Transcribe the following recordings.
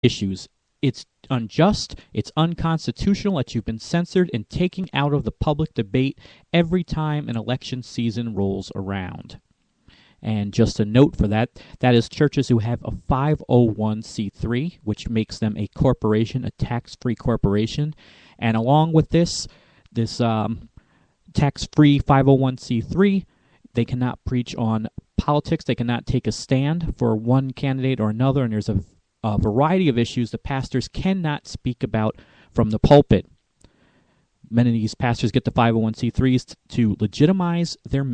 issues. It's unjust, it's unconstitutional that you've been censored and taken out of the public debate every time an election season rolls around. And just a note for that is churches who have a 501c3, which makes them a corporation, a tax-free corporation. And along with this tax-free 501c3, they cannot preach on politics. They cannot take a stand for one candidate or another, and there's a variety of issues the pastors cannot speak about from the pulpit. Many of these pastors get the 501c3s to legitimize their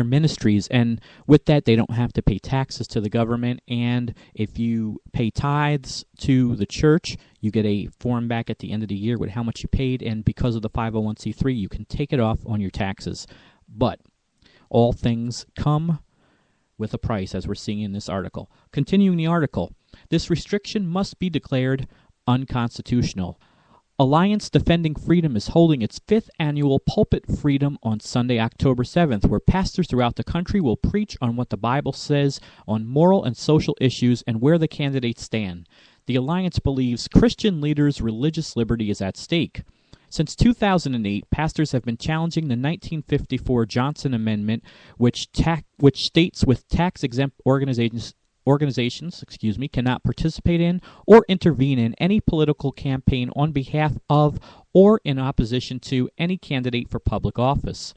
ministries, and with that, they don't have to pay taxes to the government. And if you pay tithes to the church, you get a form back at the end of the year with how much you paid, and because of the 501c3, you can take it off on your taxes. But all things come with a price, as we're seeing in this article. Continuing the article, this restriction must be declared unconstitutional. Alliance Defending Freedom is holding its 5th annual Pulpit Freedom on Sunday, October 7th, where pastors throughout the country will preach on what the Bible says on moral and social issues and where the candidates stand. The Alliance believes Christian leaders' religious liberty is at stake. Since 2008, pastors have been challenging the 1954 Johnson Amendment, which states with tax-exempt organizations cannot participate in or intervene in any political campaign on behalf of or in opposition to any candidate for public office.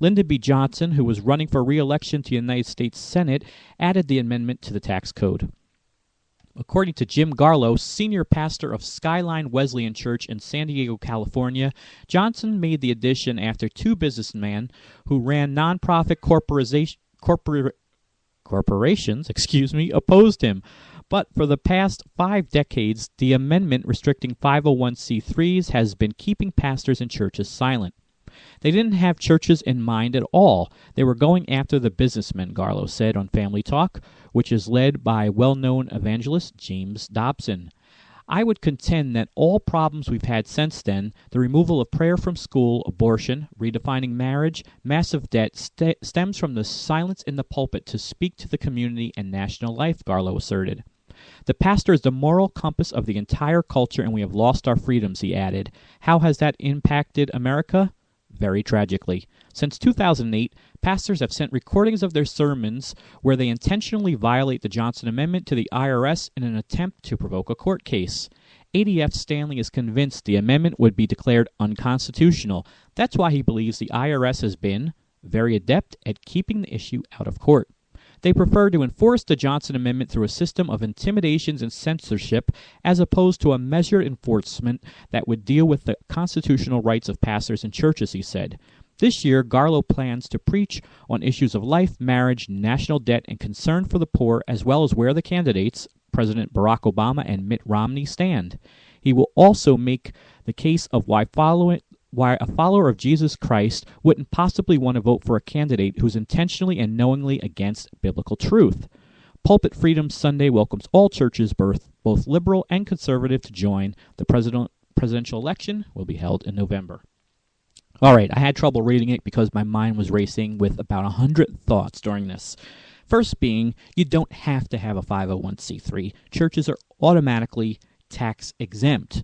Lyndon B. Johnson, who was running for re-election to the United States Senate, added the amendment to the tax code. According to Jim Garlow, senior pastor of Skyline Wesleyan Church in San Diego, California, Johnson made the addition after two businessmen who ran nonprofit corporations opposed him. But for the past 5 decades, the amendment restricting 501c3s has been keeping pastors and churches silent. They didn't have churches in mind at all. They were going after the businessmen, Garlow said on Family Talk, which is led by well-known evangelist James Dobson. I would contend that all problems we've had since then, the removal of prayer from school, abortion, redefining marriage, massive debt, stems from the silence in the pulpit to speak to the community and national life, Garlow asserted. The pastor is the moral compass of the entire culture, and we have lost our freedoms, he added. How has that impacted America? Very tragically. Since 2008, pastors have sent recordings of their sermons where they intentionally violate the Johnson Amendment to the IRS in an attempt to provoke a court case. ADF Stanley is convinced the amendment would be declared unconstitutional. That's why he believes the IRS has been very adept at keeping the issue out of court. They prefer to enforce the Johnson Amendment through a system of intimidations and censorship as opposed to a measured enforcement that would deal with the constitutional rights of pastors and churches, he said. This year, Garlow plans to preach on issues of life, marriage, national debt, and concern for the poor, as well as where the candidates, President Barack Obama and Mitt Romney, stand. He will also make the case of why a follower of Jesus Christ wouldn't possibly want to vote for a candidate who's intentionally and knowingly against biblical truth. Pulpit Freedom Sunday welcomes all churches, both liberal and conservative, to join. The presidential election will be held in November. All right, I had trouble reading it because my mind was racing with about 100 thoughts during this. First being, you don't have to have a 501c3. Churches are automatically tax exempt.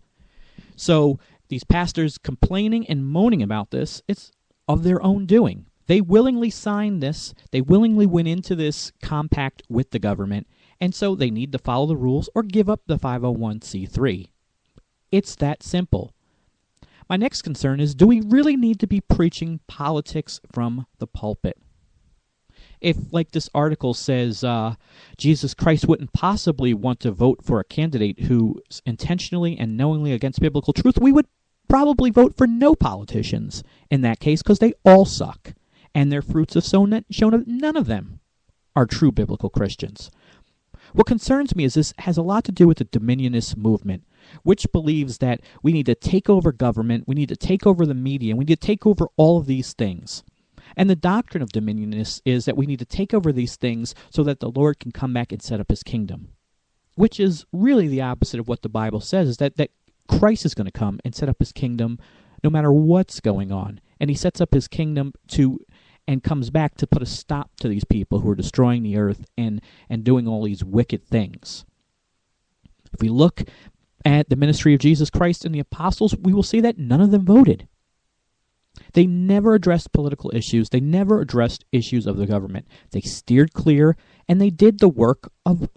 So these pastors complaining and moaning about this, it's of their own doing. They willingly signed this. They willingly went into this compact with the government, and so they need to follow the rules or give up the 501c3. It's that simple. My next concern is, do we really need to be preaching politics from the pulpit? If, like this article says, Jesus Christ wouldn't possibly want to vote for a candidate who's intentionally and knowingly against biblical truth, we would probably vote for no politicians in that case because they all suck. And their fruits have shown that none of them are true biblical Christians. What concerns me is this has a lot to do with the dominionist movement, which believes that we need to take over government, we need to take over the media, we need to take over all of these things. And the doctrine of dominionists is that we need to take over these things so that the Lord can come back and set up his kingdom, which is really the opposite of what the Bible says, is that Christ is going to come and set up his kingdom no matter what's going on. And he sets up his kingdom and comes back to put a stop to these people who are destroying the earth and doing all these wicked things. If we look at the ministry of Jesus Christ and the apostles, we will see that none of them voted. They never addressed political issues. They never addressed issues of the government. They steered clear, and they did the work of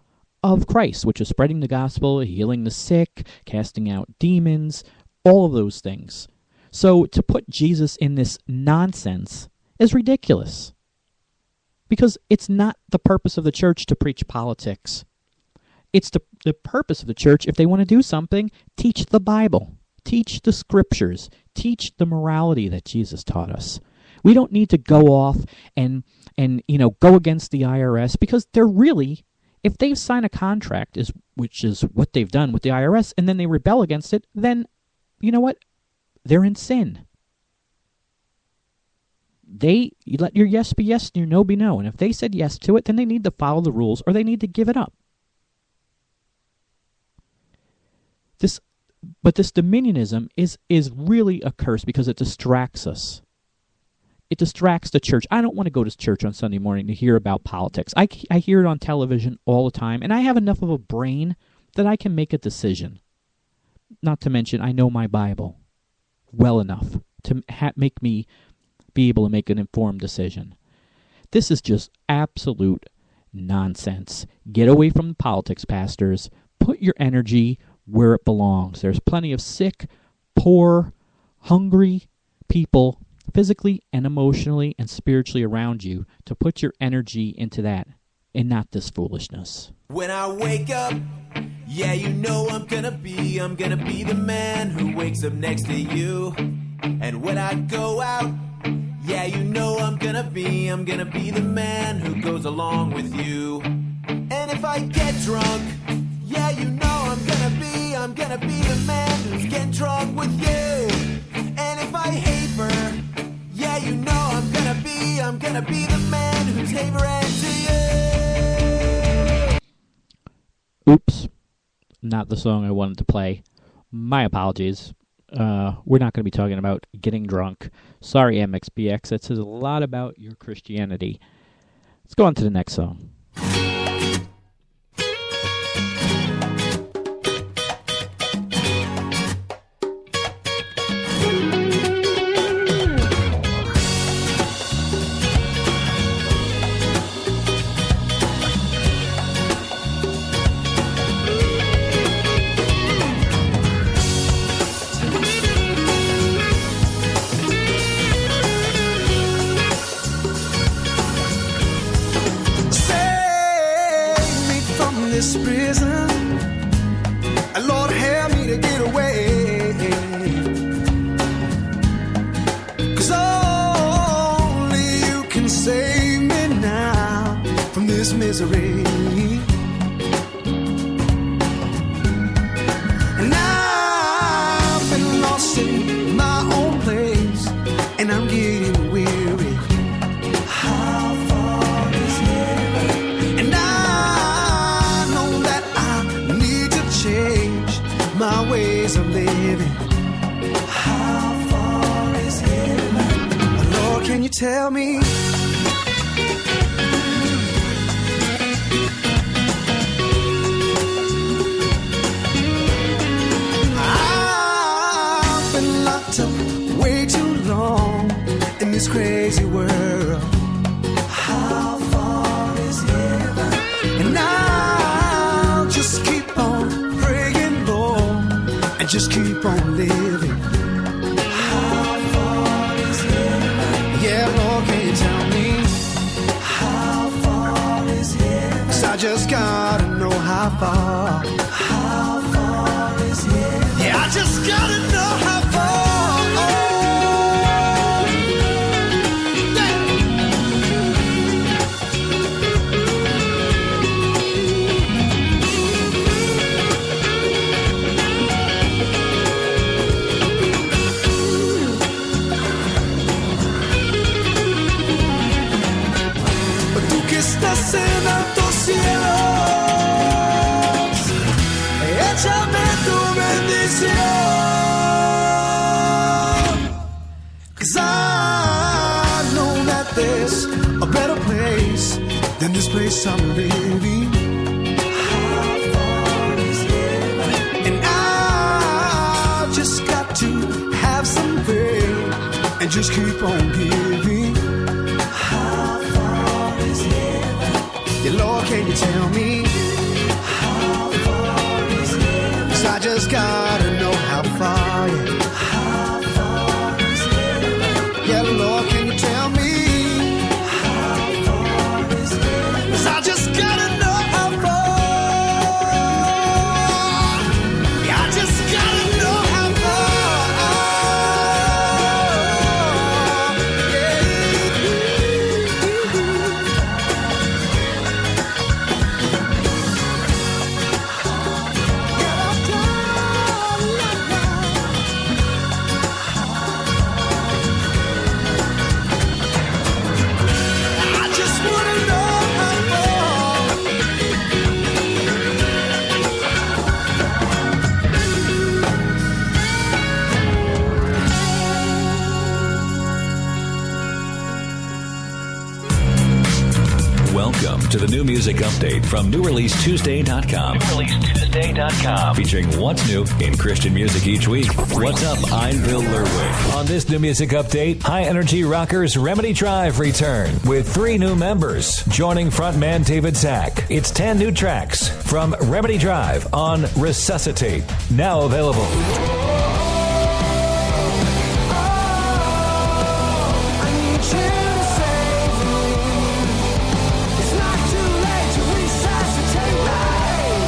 Christ, which is spreading the gospel, healing the sick, casting out demons, all of those things. So to put Jesus in this nonsense is ridiculous, because it's not the purpose of the church to preach politics. It's the purpose of the church, if they want to do something, teach the Bible, teach the scriptures, teach the morality that Jesus taught us. We don't need to go off and go against the IRS, because they're really, if they sign a contract, which is what they've done with the IRS, and then they rebel against it, then you know what? They're in sin. You let your yes be yes and your no be no. And if they said yes to it, then they need to follow the rules, or they need to give it up. But this dominionism is really a curse, because it distracts us. It distracts the church. I don't want to go to church on Sunday morning to hear about politics. I hear it on television all the time, and I have enough of a brain that I can make a decision. Not to mention, I know my Bible well enough to make me be able to make an informed decision. This is just absolute nonsense. Get away from the politics, pastors. Put your energy where it belongs. There's plenty of sick, poor, hungry people, physically and emotionally and spiritually around you, to put your energy into that and not this foolishness. When I wake up, yeah, you know I'm gonna be the man who wakes up next to you. And when I go out, yeah, you know I'm gonna be the man who goes along with you. And if I get drunk, yeah, you know I'm gonna be the man who's getting drunk with you. And if I hate her, yeah, you know I'm gonna be the man who's havering to you. Oops, not the song I wanted to play. My apologies. We're not going to be talking about getting drunk. Sorry, MXPX. That says a lot about your Christianity. Let's go on to the next song. This prison, Lord, help me to get away, 'cause only you can save me now from this misery. And I've been lost in my own place, and I'm getting weary. How far is heaven? And my ways of living. How far is heaven? Lord, can you tell me? I've been locked up way too long in this crazy world. How far is heaven? And I'll just keep on and just keep on living. How far is heaven? Yeah, Lord, can you tell me? How far is heaven? 'Cause I just gotta know how far. How far is heaven? Yeah, I just gotta know how far. En altos cielos, échame tu bendición, 'cause I know that there's a better place than this place I'm living. How far is heaven? and just keep on giving. How far is heaven? Yeah, Lord, can you tell me? How far is heaven? 'Cause I just gotta know how far, yeah. How far is heaven? Yeah, Lord, can you tell me? How far is heaven? 'Cause I just gotta know how far. Yeah, I just gotta know how far. I just wanna know how far. Welcome to the New Music Update from NewReleaseTuesday.com. NewReleaseTuesday.com. Featuring what's new in Christian music each week. What's up? I'm Bill Lerwick. On this New Music Update, high-energy rockers Remedy Drive return with 3 new members. Joining frontman David Zack, it's 10 new tracks from Remedy Drive on Resuscitate. Now available. I need you to save me. It's not too late to resuscitate life.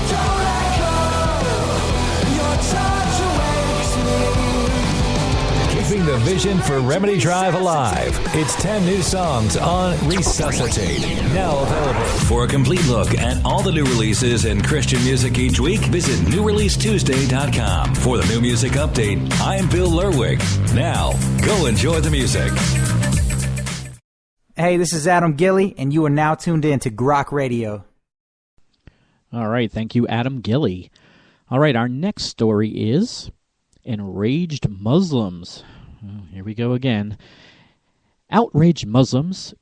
Don't let go. Your touch awakes me. Keeping the vision for Remedy Drive alive. It's 10 new songs on Resuscitate. Now available. For a complete look at all the new releases in Christian music each week, visit NewReleaseTuesday.com. For the New Music Update, I'm Bill Lerwick. Now, go enjoy the music. Hey, this is Adam Gilly, and you are now tuned in to Grok Radio. All right, thank you, Adam Gilly. All right, our next story is Enraged Muslims. Oh, here we go again. Outraged Muslims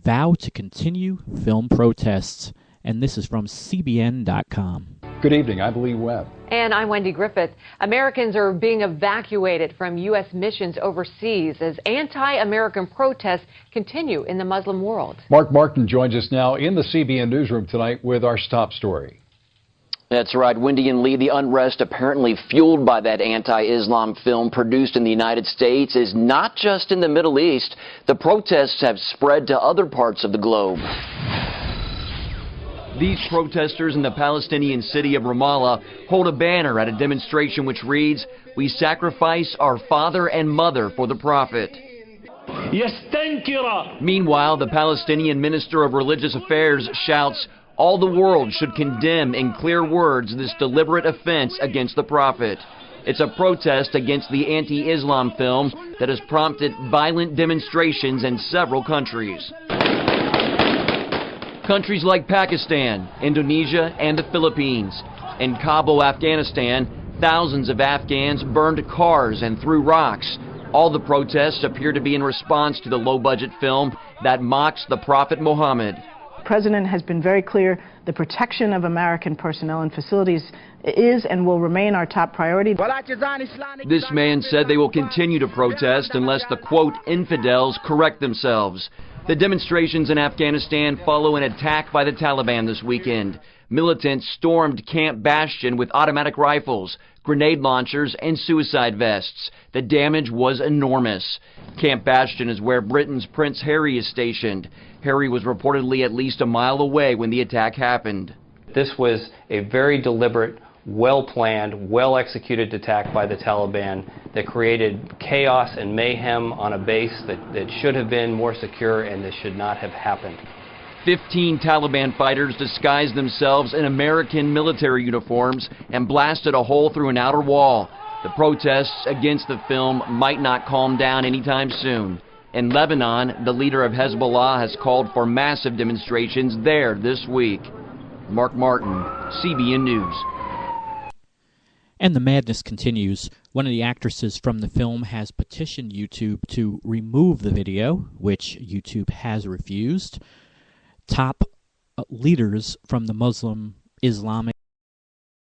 vow to continue film protests, and this is from CBN.com. Good evening. I'm Lee Webb. And I'm Wendy Griffith. Americans are being evacuated from U.S. missions overseas as anti-American protests continue in the Muslim world. Mark Martin joins us now in the CBN newsroom tonight with our top story. That's right, Wendy and Lee. The unrest apparently fueled by that anti-Islam film produced in the United States is not just in the Middle East. The protests have spread to other parts of the globe. These protesters in the Palestinian city of Ramallah hold a banner at a demonstration which reads, "We sacrifice our father and mother for the Prophet." Meanwhile, the Palestinian Minister of Religious Affairs shouts, all the world should condemn in clear words this deliberate offense against the Prophet. It's a protest against the anti-Islam film that has prompted violent demonstrations in several countries. Countries like Pakistan, Indonesia, and the Philippines. In Kabul, Afghanistan, thousands of Afghans burned cars and threw rocks. All the protests appear to be in response to the low-budget film that mocks the Prophet Muhammad. The President has been very clear the protection of American personnel and facilities is and will remain our top priority. This man said they will continue to protest unless the, quote, infidels correct themselves. The demonstrations in Afghanistan follow an attack by the Taliban this weekend. Militants stormed Camp Bastion with automatic rifles, grenade launchers, and suicide vests. The damage was enormous. Camp Bastion is where Britain's Prince Harry is stationed. Harry was reportedly at least a mile away when the attack happened. This was a very deliberate, well-planned, well-executed attack by the Taliban that created chaos and mayhem on a base that should have been more secure, and this should not have happened. 15 Taliban fighters disguised themselves in American military uniforms and blasted a hole through an outer wall. The protests against the film might not calm down anytime soon. In Lebanon, the leader of Hezbollah has called for massive demonstrations there this week. Mark Martin, CBN News. And the madness continues. One of the actresses from the film has petitioned YouTube to remove the video, which YouTube has refused. Top leaders from the Muslim Islamic